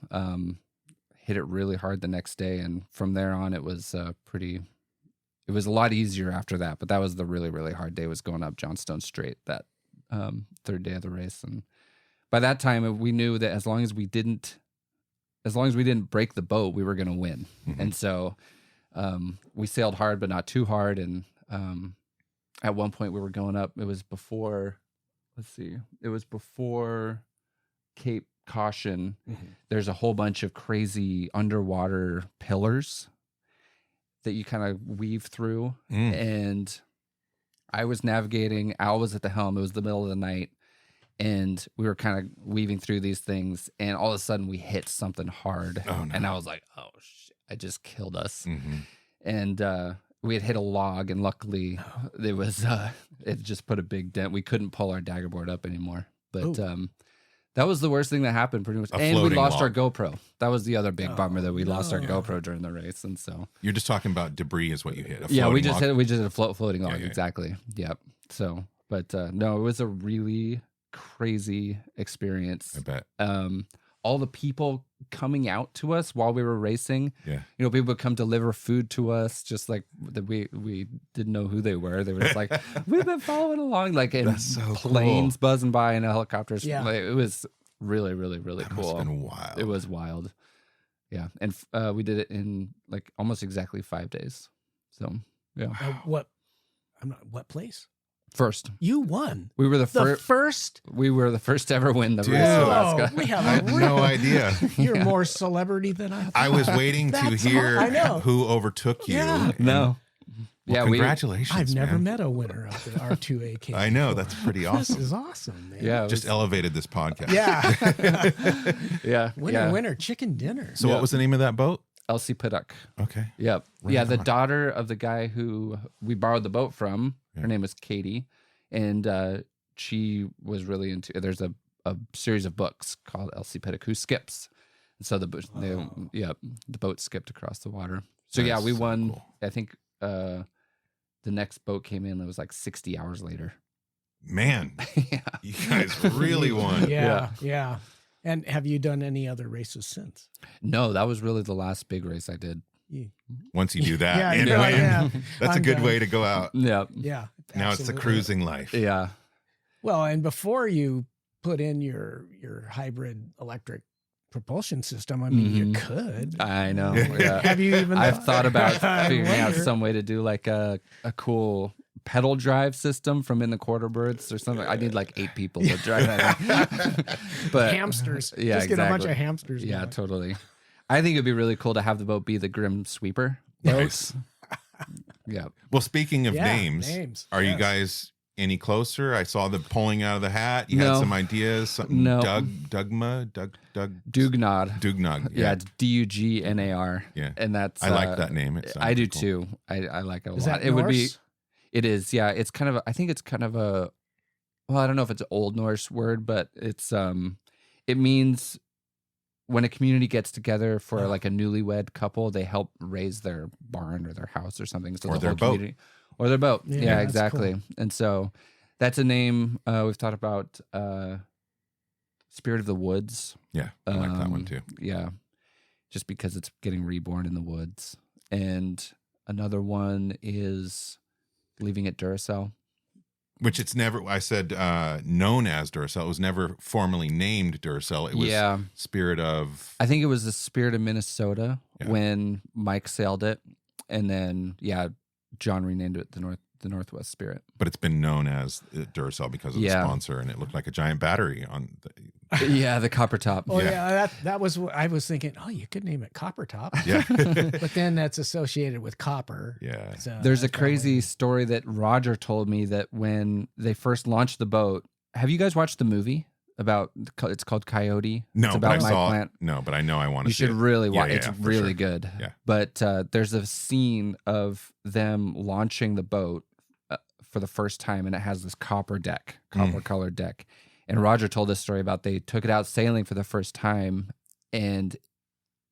hit it really hard the next day. And from there on, it was it was a lot easier after that. But that was the really, really hard day, was going up Johnstone Strait that third day of the race. And by that time, we knew that as long as we didn't break the boat, we were going to win. Mm-hmm. And so we sailed hard, but not too hard. And at one point we were going up. It was before Cape Caution. Mm-hmm. There's a whole bunch of crazy underwater pillars that you kind of weave through. And I was navigating. Al was at the helm. It was the middle of the night. And we were kind of weaving through these things, and all of a sudden we hit something hard. Oh, no. And I was like, oh, shit, I just killed us. Mm-hmm. And we had hit a log, and luckily it just put a big dent. We couldn't pull our dagger board up anymore. But that was the worst thing that happened pretty much. And we lost our GoPro. That was the other big bummer, that we lost our GoPro during the race. And so you're just talking about debris is what you hit. We just hit a floating log. Yeah. Exactly. Yep. So, but no, it was a really crazy experience. I bet. All the people coming out to us while we were racing. Yeah. You know, people would come deliver food to us, just like that we didn't know who they were. They were just like, we've been following along, like, and so planes buzzing by and helicopters. Yeah. Like, it was really, really, really That cool. must have been wild. It was wild. Yeah. And we did it in like almost exactly 5 days. So yeah. What place? First. You won. We were the first. We were the first to ever win the Dude. race in Alaska. We have I had no idea. You're more celebrity than I thought. I was waiting to hear I know. who overtook you. Yeah. And- No. well, congratulations. I've never man. met a winner of the R2AK. I know, that's pretty awesome. This is awesome, man. Yeah. Just elevated this podcast. Yeah. Yeah. Winner, chicken dinner. So what was the name of that boat? Elsie Piddock. Okay. Yep. Right yeah, the on. daughter of the guy who we borrowed the boat from. Yeah. Her name was Katie, and she was really into. There's a series of books called Elsie Piddock Who Skips, and so the boat skipped across the water. So That yeah, is we so won. cool. I think the next boat came in. It was like 60 hours later. Man, Yeah. you guys really won. Yeah. And have you done any other races since? No, that was really the last big race I did. Once you do that, Yeah, and yeah, win, yeah. that's a I'm good done. way to go out. Yeah. Yeah. Now it's the absolutely. cruising life. Yeah. Well, and before you put in your hybrid electric propulsion system, I mean, you could. I know. Yeah. Yeah. Have you even? I've thought about I figuring out wonder. some way to do like a cool pedal drive system from in the quarter berths or something. I need like 8 people to drive that. But hamsters. Yeah, Just get a bunch exactly. of hamsters. yeah, going. totally. I think it'd be really cool to have the boat be the Grim Sweeper. Nice. Yeah. Well, speaking of Yeah, names, are you yes. guys any closer? I saw the pulling out of the hat. You had No. some ideas. Something No. Dugnad. Dugnad. Dugnad. Yeah, it's Dugnar. Yeah. And that's I like that name. It I do sounds cool. too. I like it a Is lot. that It would be Norse? It is, yeah. It's kind of I think it's kind of a well, I don't know if it's an Old Norse word, but it's it means when a community gets together for like a newlywed couple, they help raise their barn or their house or something. So Or the their whole boat. community or their boat. Yeah, Yeah, that's exactly. cool. And so that's a name we've thought about Spirit of the Woods. Yeah, I like that one too. Yeah. Just because it's getting reborn in the woods. And another one is Leaving It Duracell. Which it's never, I said, known as Duracell. It was never formally named Duracell. It was Yeah. Spirit of. I think it was the Spirit of Minnesota Yeah. when Mike sailed it. And then, yeah, John renamed it the Northwest Spirit. But it's been known as Duracell because of the Yeah. sponsor, and it looked like a giant battery on the. Yeah, the copper top. Oh Yeah. yeah, that was what I was thinking. Oh, you could name it Copper Top. Yeah. But then that's associated with copper. Yeah. So There's a that's probably- crazy story that Roger told me that when they first launched the boat, have you guys watched the movie about, it's called Coyote? No, it's but I about Mike saw Plant. No, but I know I want to You see should it. really watch. Yeah, It's yeah, for really sure. good. Yeah. But there's a scene of them launching the boat for the first time, and it has this copper colored deck. And Roger told this story about they took it out sailing for the first time, and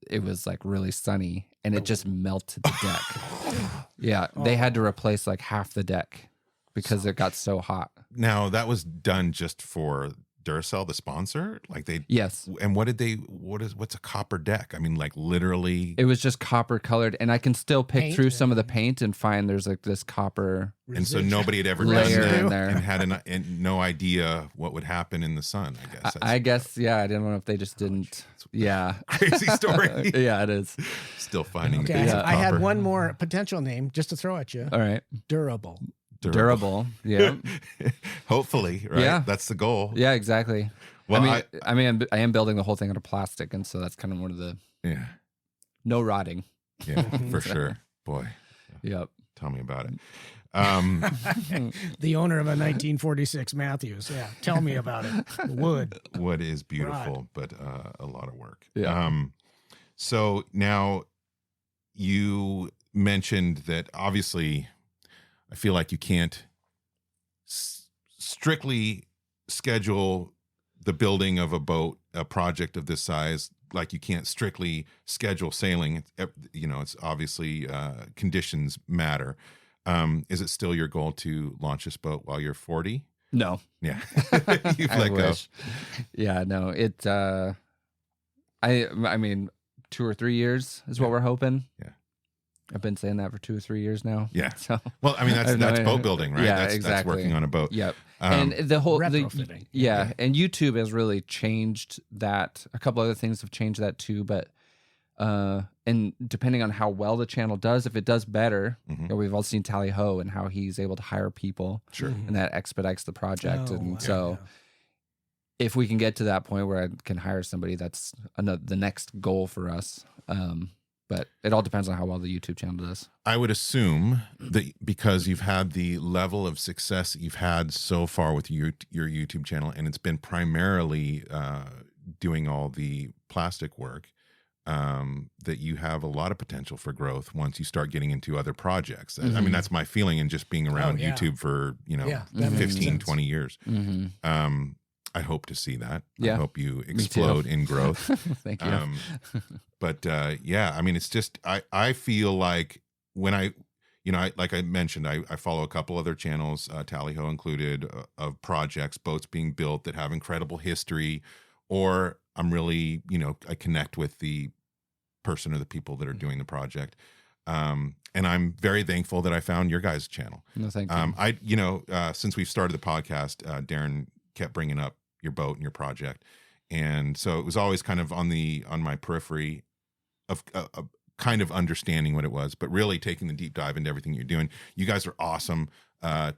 it was like really sunny, and it just melted the deck. Yeah, they had to replace like half the deck because it got so hot. Now that was done just for Duracell, the sponsor. Like they. Yes. And what's a copper deck? I mean, like literally. It was just copper colored, and I can still pick Paint through or- some of the paint and find there's like this copper. And so nobody had ever done Layer that in there. and had no idea what would happen in the sun. I guess. I guess, yeah. I didn't know if they just didn't. Yeah. Crazy story. Yeah, it is. Still finding Okay, the bits of I had copper. one more potential name just to throw at you. All right. Durable. Durable. Yeah. Hopefully, right? Yeah. That's the goal. Yeah, exactly. Well, I mean, I am building the whole thing out of plastic, and so that's kind of one of the yeah, no rotting. yeah, for sure. Boy, Yep. tell me about it. The owner of a 1946 Matthews. Yeah, tell me about it. Wood. What is beautiful, but a lot of work. Yeah. So now you mentioned that obviously, I feel like you can't strictly schedule the building of a boat, a project of this size. Like you can't strictly schedule sailing. It's obviously conditions matter. Is it still your goal to launch this boat while you're 40? No. Yeah. You've let go. Wish. Yeah, no. I mean 2 or 3 years is what we're hoping. Yeah. I've been saying that for 2 or 3 years now. Yeah. So well, I mean that's boat building, right? Yeah, That's exactly. That's working on a boat. Yep. And the whole retrofitting. and YouTube has really changed that. A couple other things have changed that too, but and depending on how well the channel does, if it does better, you know, we've all seen Tally Ho and how he's able to hire people, sure, and that expedites the project. If we can get to that point where I can hire somebody, that's the next goal for us. But it all depends on how well the YouTube channel does. I would assume that because you've had the level of success that you've had so far with your YouTube channel, and it's been primarily doing all the plastic work, that you have a lot of potential for growth once you start getting into other projects. I mean, that's my feeling, and just being around YouTube for 15, 20 years. I hope to see that. I hope you explode in growth. Thank you. But I mean, it's just, I feel like when like I mentioned, I follow a couple other channels, Tally Ho included, of projects, boats being built that have incredible history, or I'm really, I connect with the person or the people that are doing the project. And I'm very thankful that I found your guys' channel. No, thank you. Since we've started the podcast, Darren kept bringing up your boat and your project. And so it was always kind of on my periphery of kind of understanding what it was, but really taking the deep dive into everything you're doing. You guys are awesome.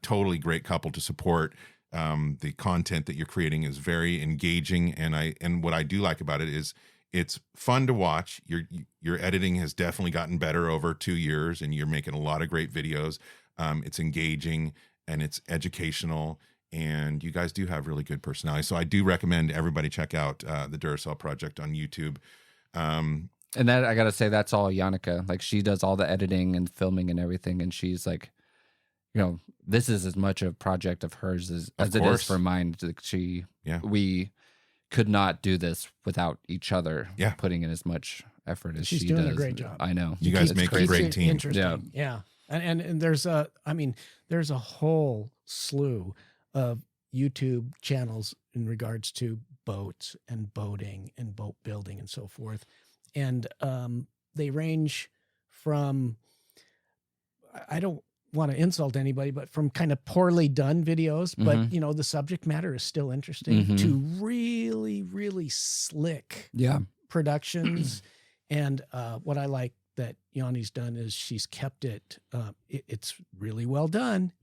Totally great couple to support. The content that you're creating is very engaging. And what I do like about it is it's fun to watch. Your editing has definitely gotten better over 2 years, and you're making a lot of great videos. It's engaging and it's educational, and you guys do have really good personality. So I do recommend everybody check out the Duracell Project on YouTube. And that, I gotta say, that's all Janneke. Like, she does all the editing and filming and everything, and she's like, this is as much a project of hers as it is for mine. Like, we could not do this without each other putting in as much effort as she does. She's doing a great job. I know. You guys make a great team. Interesting. Yeah. And there's a whole slew of YouTube channels in regards to boats and boating and boat building and so forth. And they range from, I don't want to insult anybody, but from kind of poorly done videos, but the subject matter is still interesting, to really, really slick productions. And what I like that Yanni's done is she's kept it, it's really well done,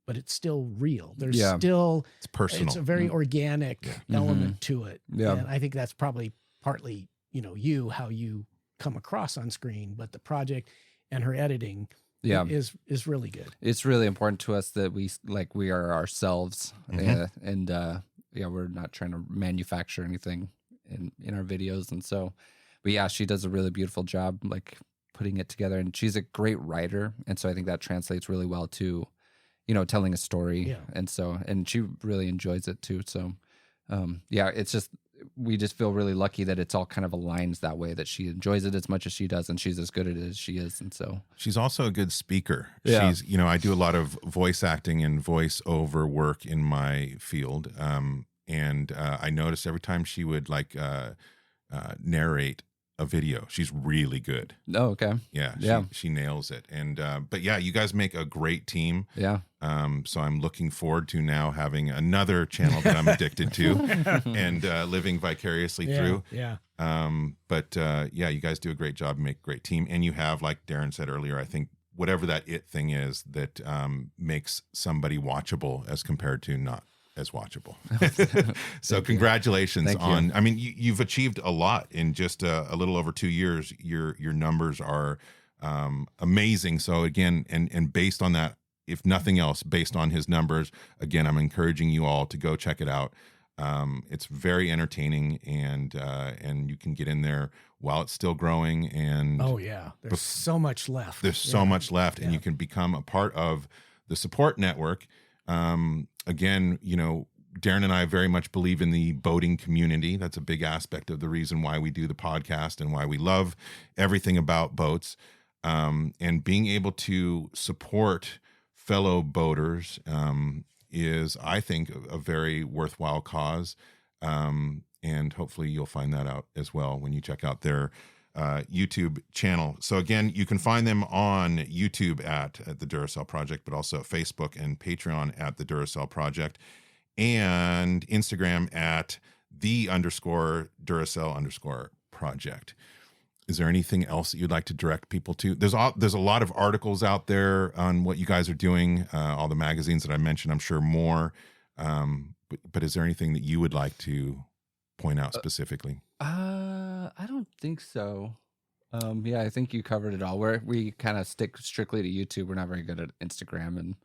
but it's still real. There's still, it's personal. It's a very organic element to it. Yeah. And I think that's probably partly, how you come across on screen, but the project and her editing is really good. It's really important to us that we are ourselves, and we're not trying to manufacture anything in our videos. And so, but she does a really beautiful job, like, putting it together, and she's a great writer. And so I think that translates really well to, telling a story. Yeah. And she really enjoys it too. So, it's just, we just feel really lucky that it's all kind of aligns that way, that she enjoys it as much as she does, and she's as good at it as she is. And so she's also a good speaker. Yeah. She's, I do a lot of voice acting and voice over work in my field. And I noticed every time she would narrate a video, she's really good. Oh, okay. Yeah. She nails it. And, but you guys make a great team. Yeah. So I'm looking forward to now having another channel that I'm addicted to and living vicariously through. Yeah. But you guys do a great job and make a great team. And you have, like Darren said earlier, I think whatever that thing is that makes somebody watchable as compared to not as watchable. So congratulations on, I mean, you've achieved a lot in just a little over 2 years. Your numbers are amazing. So again, and based on that, if nothing else, based on his numbers, again, I'm encouraging you all to go check it out. It's very entertaining, and you can get in there while it's still growing. And there's so much left. There's so much left, and you can become a part of the support network. Again, Darren and I very much believe in the boating community. That's a big aspect of the reason why we do the podcast and why we love everything about boats. And being able to support fellow boaters is, I think, a very worthwhile cause. And hopefully you'll find that out as well when you check out their YouTube channel. So again, you can find them on YouTube at the Duracell Project, but also Facebook and Patreon at the Duracell Project, and Instagram at _Duracell_project. Is there anything else that you'd like to direct people to? There's a lot of articles out there on what you guys are doing, all the magazines that I mentioned, I'm sure more. But is there anything that you would like to point out specifically? I don't think so. Yeah, I think you covered it all. We kind of stick strictly to YouTube. We're not very good at Instagram and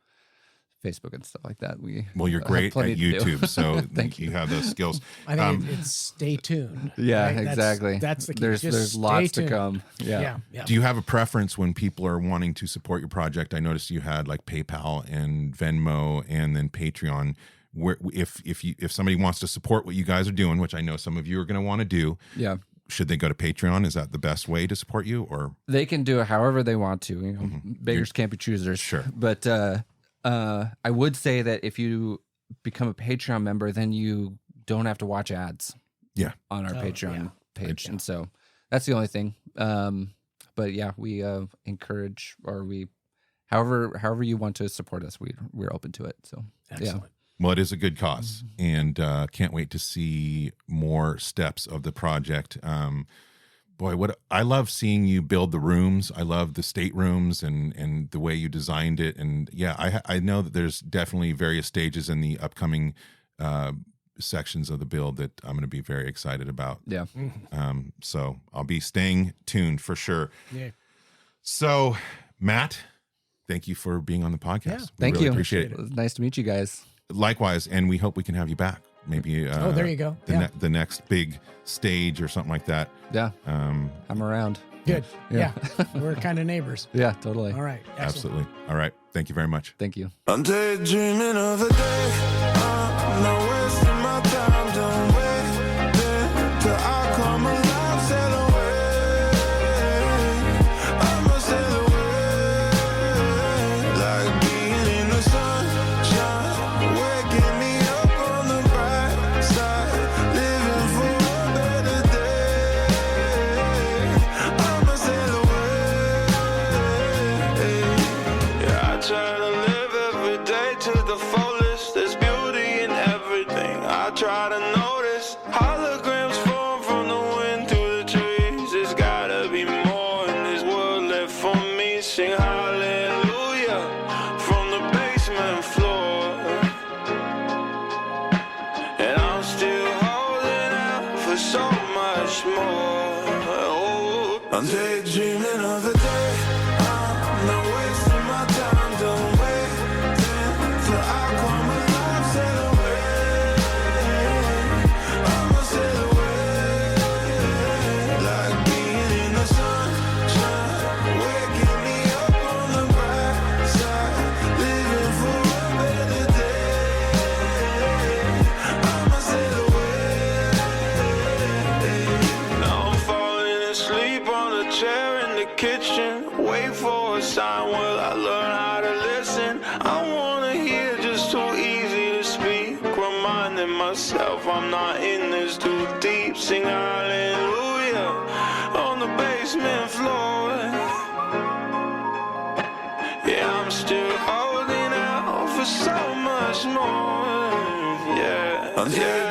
Facebook and stuff like that. Well, you're great at YouTube, so Thank you. You have those skills. I think it's stay tuned. Yeah, right? exactly. That's the key. There's lots to come. Yeah. Do you have a preference when people are wanting to support your project? I noticed you had like PayPal and Venmo and then Patreon. Where if somebody wants to support what you guys are doing, which I know some of you are going to want to do, should they go to Patreon? Is that the best way to support you, or they can do it however they want to? You know, beggars can't be choosers. Sure, but I would say that if you become a Patreon member, then you don't have to watch ads. On our Patreon page, and so that's the only thing. But yeah, we encourage, or we, however you want to support us, we're open to it. So excellent. Yeah. Well, it is a good cause, and can't wait to see more steps of the project. Boy, what I love seeing you build the rooms. I love the staterooms and the way you designed it. And yeah, I know that there's definitely various stages in the upcoming sections of the build that I'm going to be very excited about. Yeah. So I'll be staying tuned for sure. Yeah. So, Matt, thank you for being on the podcast. Yeah, thank you. Appreciate it. It was nice to meet you guys. Likewise, and we hope we can have you back. Maybe. There you go. The next big stage or something like that. Yeah. I'm around. Good. Yeah. We're kind of neighbors. Yeah, totally. All right. Excellent. Absolutely. All right. Thank you very much. Thank you. I'm daydreaming of a day. I'm not wasting my time. Don't wait till I come alive. Sail away. I'ma sail away. Like being in the sunshine, waking me up on the bright side, living for a better day. I'ma sail away. Yeah, I try to live every day to the fullest. There's beauty in everything. I try to notice holograms form from the wind through the trees. There's gotta be more in this world left for me. Sing hallelujah from the basement floor. And I'm still holding out for so much more. Oh, I'm daydreaming of the day. I'm not wasting my time. Don't wait till I come alive. Sail away. I'ma sail away. Like being in the sunshine, waking me up on the bright side, living for a better day. I'ma sail away. Now I'm falling asleep on a chair in the kitchen. Wait for a sign, will I learn how to listen? I wanna hear just too easy to speak. Reminding myself I'm not in this too deep. Sing hallelujah on the basement floor. Yeah, I'm still holding out for so much more. Yeah, yeah.